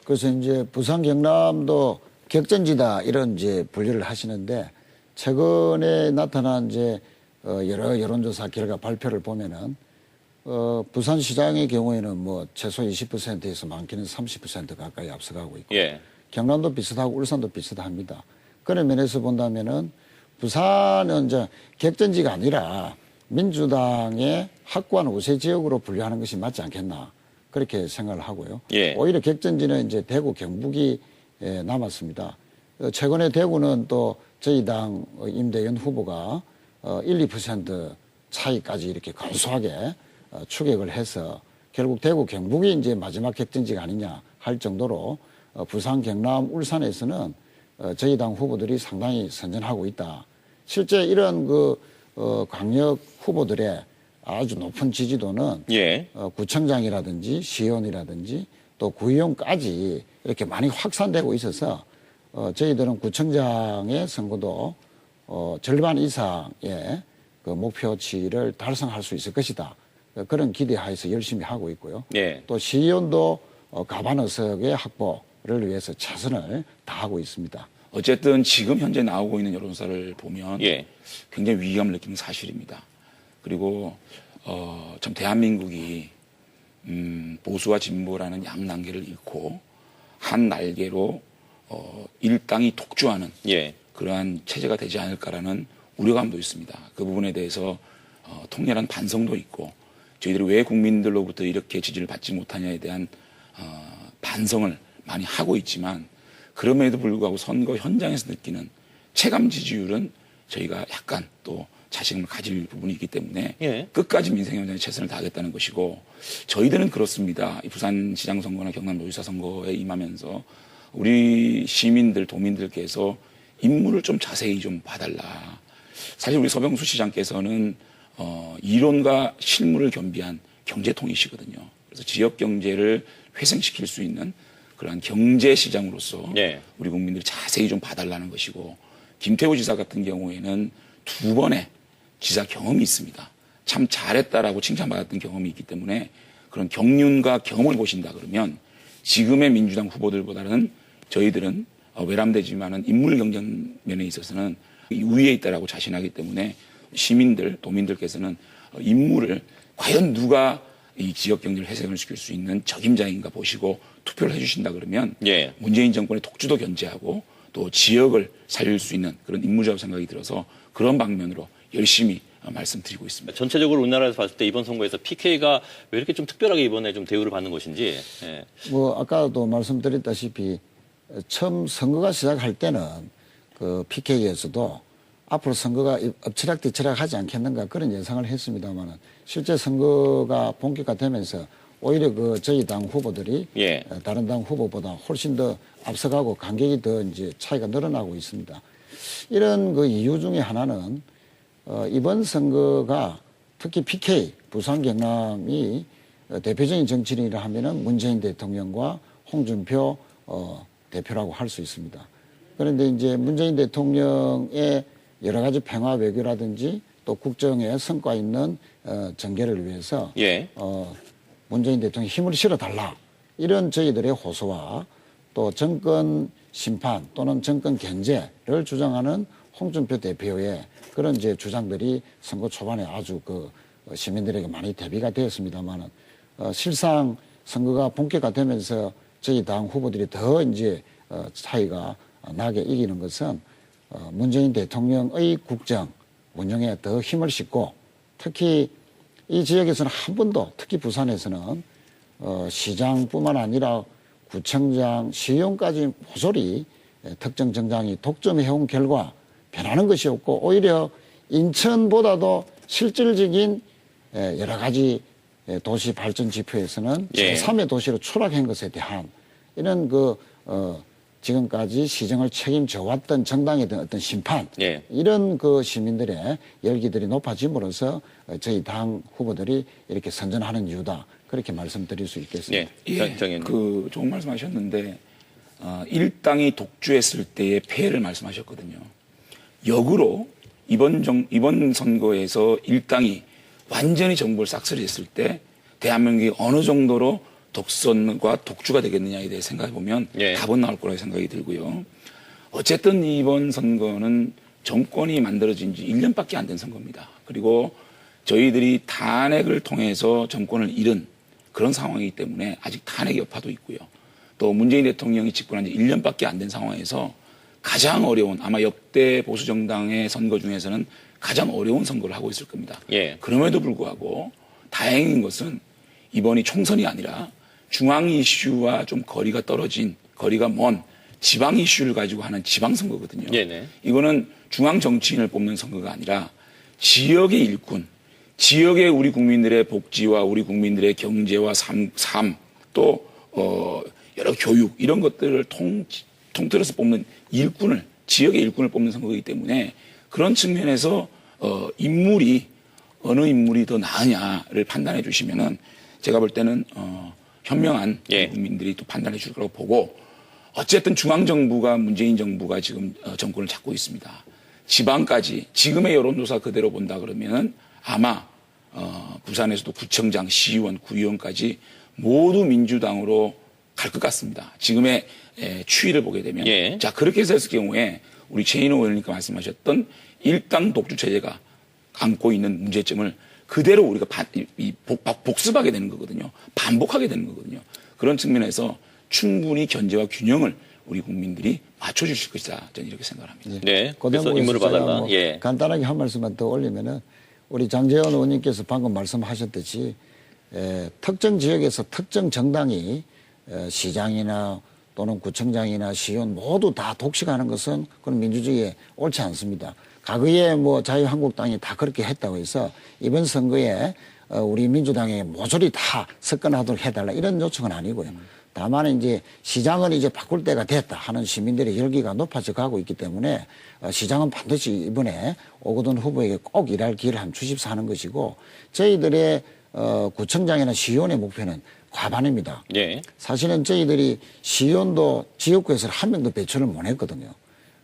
그래서 이제 부산 경남도 격전지다 이런 이제 분류를 하시는데 최근에 나타난 이제 여러 여론조사 결과 발표를 보면은 부산시장의 경우에는 뭐 최소 20%에서 많게는 30% 가까이 앞서가고 있고 예. 경남도 비슷하고 울산도 비슷합니다. 그런 면에서 본다면은 부산은 이제 격전지가 아니라 민주당의 확고한 우세 지역으로 분류하는 것이 맞지 않겠나 그렇게 생각을 하고요. 예. 오히려 격전지는 이제 대구, 경북이 남았습니다. 최근에 대구는 또 저희 당 임대현 후보가 1~2% 차이까지 이렇게 근소하게 추격을 해서 결국 대구, 경북이 이제 마지막 격전지가 아니냐 할 정도로 부산, 경남, 울산에서는 저희 당 후보들이 상당히 선전하고 있다. 실제 이런 광역 후보들의 아주 높은 지지도는 예. 구청장이라든지 시의원이라든지 또 구의원까지 이렇게 많이 확산되고 있어서 저희들은 구청장의 선거도 절반 이상의 그 목표치를 달성할 수 있을 것이다. 그런 기대하에서 열심히 하고 있고요. 예. 또 시의원도 가반의석의 확보를 위해서 최선을 다하고 있습니다. 어쨌든 지금 현재 나오고 있는 여론조사를 보면 예. 굉장히 위기감을 느끼는 사실입니다. 그리고 참 대한민국이 보수와 진보라는 양날개를 잃고 한 날개로 일당이 독주하는 예. 그러한 체제가 되지 않을까라는 우려감도 있습니다. 그 부분에 대해서 통렬한 반성도 있고 저희들이 왜 국민들로부터 이렇게 지지를 받지 못하냐에 대한 반성을 많이 하고 있지만 그럼에도 불구하고 선거 현장에서 느끼는 체감 지지율은 저희가 약간 또 자신을 가질 부분이 있기 때문에 예. 끝까지 민생 현장에 최선을 다하겠다는 것이고 저희들은 그렇습니다. 이 부산시장 선거나 경남도지사 선거에 임하면서 우리 시민들, 도민들께서 임무를 좀 자세히 좀 봐달라. 사실 우리 서병수 시장께서는 이론과 실무를 겸비한 경제통이시거든요. 그래서 지역 경제를 회생시킬 수 있는 그러한 경제시장으로서 예. 우리 국민들이 자세히 좀 봐달라는 것이고 김태호 지사 같은 경우에는 2번의 지사 경험이 있습니다. 참 잘했다라고 칭찬받았던 경험이 있기 때문에 그런 경륜과 경험을 보신다 그러면 지금의 민주당 후보들보다는 저희들은 외람되지만은 인물 경쟁 면에 있어서는 우위에 있다라고 자신하기 때문에 시민들, 도민들께서는 인물을 과연 누가 이 지역 경제를 회생을 시킬 수 있는 적임자인가 보시고 투표를 해주신다 그러면 예. 문재인 정권의 독주도 견제하고 또 지역을 살릴 수 있는 그런 인물이라고 생각이 들어서 그런 방면으로 열심히 말씀드리고 있습니다. 전체적으로 우리나라에서 봤을 때 이번 선거에서 PK가 왜 이렇게 좀 특별하게 이번에 좀 대우를 받는 것인지. 예. 뭐 아까도 말씀드렸다시피 처음 선거가 시작할 때는 그 PK에서도 앞으로 선거가 엎치락뒤치락 하지 않겠는가 그런 예상을 했습니다만은 실제 선거가 본격화되면서 오히려 저희 당 후보들이 예. 다른 당 후보보다 훨씬 더 앞서가고 간격이 더 이제 차이가 늘어나고 있습니다. 이런 이유 중에 하나는 이번 선거가 특히 PK 부산 경남이 대표적인 정치인이라 하면은 문재인 대통령과 홍준표 대표라고 할 수 있습니다. 그런데 이제 문재인 대통령의 여러 가지 평화 외교라든지 또 국정에 성과 있는 전개를 위해서 예. 문재인 대통령 힘을 실어달라 이런 저희들의 호소와 또 정권 심판 또는 정권 견제를 주장하는 홍준표 대표의 그런 이제 주장들이 선거 초반에 아주 시민들에게 많이 대비가 되었습니다만은 실상 선거가 본격화되면서 저희 당 후보들이 더 이제 차이가 나게 이기는 것은 문재인 대통령의 국정 운영에 더 힘을 싣고 특히 이 지역에서는 한 번도 특히 부산에서는 시장뿐만 아니라 구청장, 시의원까지 모조리 특정 정당이 독점해온 결과 변하는 것이 없고 오히려 인천보다도 실질적인 여러 가지 도시 발전 지표에서는 예. 제3의 도시로 추락한 것에 대한 이런 지금까지 시정을 책임져 왔던 정당에 대한 어떤 심판 예. 이런 시민들의 열기들이 높아짐으로써 저희 당 후보들이 이렇게 선전하는 이유다 그렇게 말씀드릴 수 있겠습니다. 예. 정의원님. 좋은 말씀하셨는데 일당이 독주했을 때의 폐해를 말씀하셨거든요. 역으로 이번 선거에서 일당이 완전히 정부를 싹쓸이했을 때 대한민국이 어느 정도로 독선과 독주가 되겠느냐에 대해 생각해 보면 예. 답은 나올 거라고 생각이 들고요. 어쨌든 이번 선거는 정권이 만들어진 지 1년밖에 안 된 선거입니다. 그리고 저희들이 탄핵을 통해서 정권을 잃은 그런 상황이기 때문에 아직 탄핵 여파도 있고요. 또 문재인 대통령이 집권한 지 1년밖에 안 된 상황에서 가장 어려운 아마 역대 보수정당의 선거 중에서는 가장 어려운 선거를 하고 있을 겁니다. 예. 그럼에도 불구하고 다행인 것은 이번이 총선이 아니라 중앙 이슈와 좀 거리가 떨어진 거리가 먼 지방 이슈를 가지고 하는 지방선거거든요. 네네. 이거는 중앙 정치인을 뽑는 선거가 아니라 지역의 일꾼, 지역의 우리 국민들의 복지와 우리 국민들의 경제와 삶, 또 여러 교육 이런 것들을 통틀어서 뽑는 일꾼을 지역의 일꾼을 뽑는 선거이기 때문에 그런 측면에서 인물이 어느 인물이 더 나으냐를 판단해 주시면은 제가 볼 때는 현명한 예. 국민들이 또 판단해 줄 거라고 보고 어쨌든 중앙정부가 문재인 정부가 지금 정권을 잡고 있습니다. 지방까지 지금의 여론조사 그대로 본다 그러면은 아마 부산에서도 구청장, 시의원, 구의원까지 모두 민주당으로 갈 것 같습니다. 지금의 추이를 보게 되면. 예. 자, 그렇게 했을 경우에 우리 최인호 의원님께서 말씀하셨던 일당 독주 체제가 안고 있는 문제점을 그대로 우리가 복습하게 되는 거거든요. 반복하게 되는 거거든요. 그런 측면에서 충분히 견제와 균형을 우리 국민들이 맞춰주실 것이다. 저는 이렇게 생각합니다. 네. 그 그래서 대목에서 인물을 제가 봐달라. 뭐 예. 간단하게 한 말씀만 더 올리면은 우리 장재원 의원님께서 방금 말씀하셨듯이 특정 지역에서 특정 정당이 시장이나 또는 구청장이나 시의원 모두 다 독식하는 것은 그건 민주주의에 옳지 않습니다. 과거에 뭐 자유한국당이 다 그렇게 했다고 해서 이번 선거에 우리 민주당에 모조리 다 석권하도록 해달라 이런 요청은 아니고요. 다만 이제 시장은 이제 바꿀 때가 됐다 하는 시민들의 열기가 높아져 가고 있기 때문에 시장은 반드시 이번에 오거돈 후보에게 꼭 일할 기회를 한번 주십사 하는 것이고 저희들의 구청장이나 시의원의 목표는 과반입니다. 예. 사실은 저희들이 시의원도 지역구에서 한 명도 배출을 못 했거든요.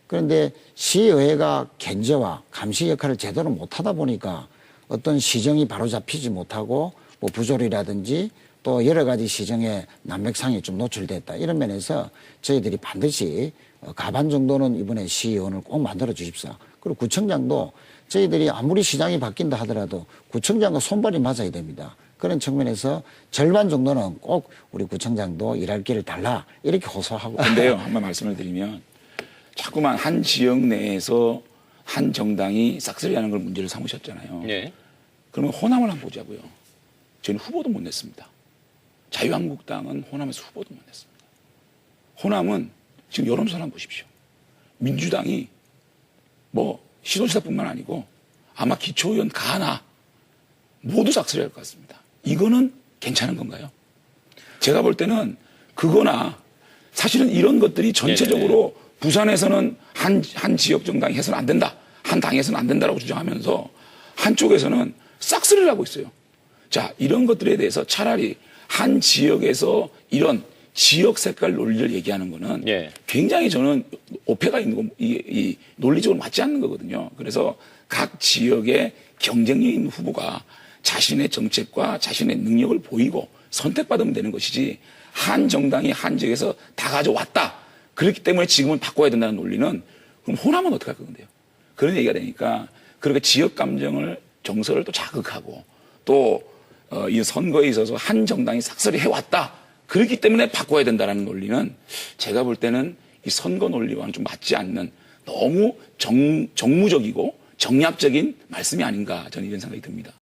그런데 시의회가 견제와 감시 역할을 제대로 못하다 보니까 어떤 시정이 바로 잡히지 못하고 뭐 부조리라든지 또 여러 가지 시정의 난맥상이 좀 노출됐다. 이런 면에서 저희들이 반드시 가반 정도는 이번에 시의원을 꼭 만들어 주십사. 그리고 구청장도 저희들이 아무리 시장이 바뀐다 하더라도 구청장과 손발이 맞아야 됩니다. 그런 측면에서 절반 정도는 꼭 우리 구청장도 일할 길을 달라 이렇게 호소하고. 근데요, 한번 말씀을 드리면 자꾸만 한 지역 내에서 한 정당이 싹쓸이하는 걸 문제를 삼으셨잖아요. 예. 그러면 호남을 한번 보자고요. 저희는 후보도 못 냈습니다. 자유한국당은 호남에서 후보도 못 냈습니다. 호남은 지금 여론조사 한번 보십시오. 민주당이 뭐 시도지사뿐만 아니고 아마 기초의원 가나 모두 싹쓸이할 것 같습니다. 이거는 괜찮은 건가요? 제가 볼 때는 그거나 사실은 이런 것들이 전체적으로 부산에서는 한 지역 정당이 해서는 안 된다. 한 당에서는 안 된다라고 주장하면서 한쪽에서는 싹쓸이를 하고 있어요. 자, 이런 것들에 대해서 차라리 한 지역에서 이런 지역 색깔 논리를 얘기하는 거는 굉장히 저는 오해가 있는 거, 이 논리적으로 맞지 않는 거거든요. 그래서 각 지역의 경쟁력 있는 후보가 자신의 정책과 자신의 능력을 보이고 선택받으면 되는 것이지 한 정당이 한 지역에서 다 가져왔다. 그렇기 때문에 지금은 바꿔야 된다는 논리는 그럼 호남은 어떻게 할 건데요? 그런 얘기가 되니까 그렇게 지역 감정을 정서를 또 자극하고 또 이 선거에 있어서 한 정당이 싹쓸이 해왔다. 그렇기 때문에 바꿔야 된다는 논리는 제가 볼 때는 이 선거 논리와는 좀 맞지 않는 너무 정무적이고 정략적인 말씀이 아닌가 저는 이런 생각이 듭니다.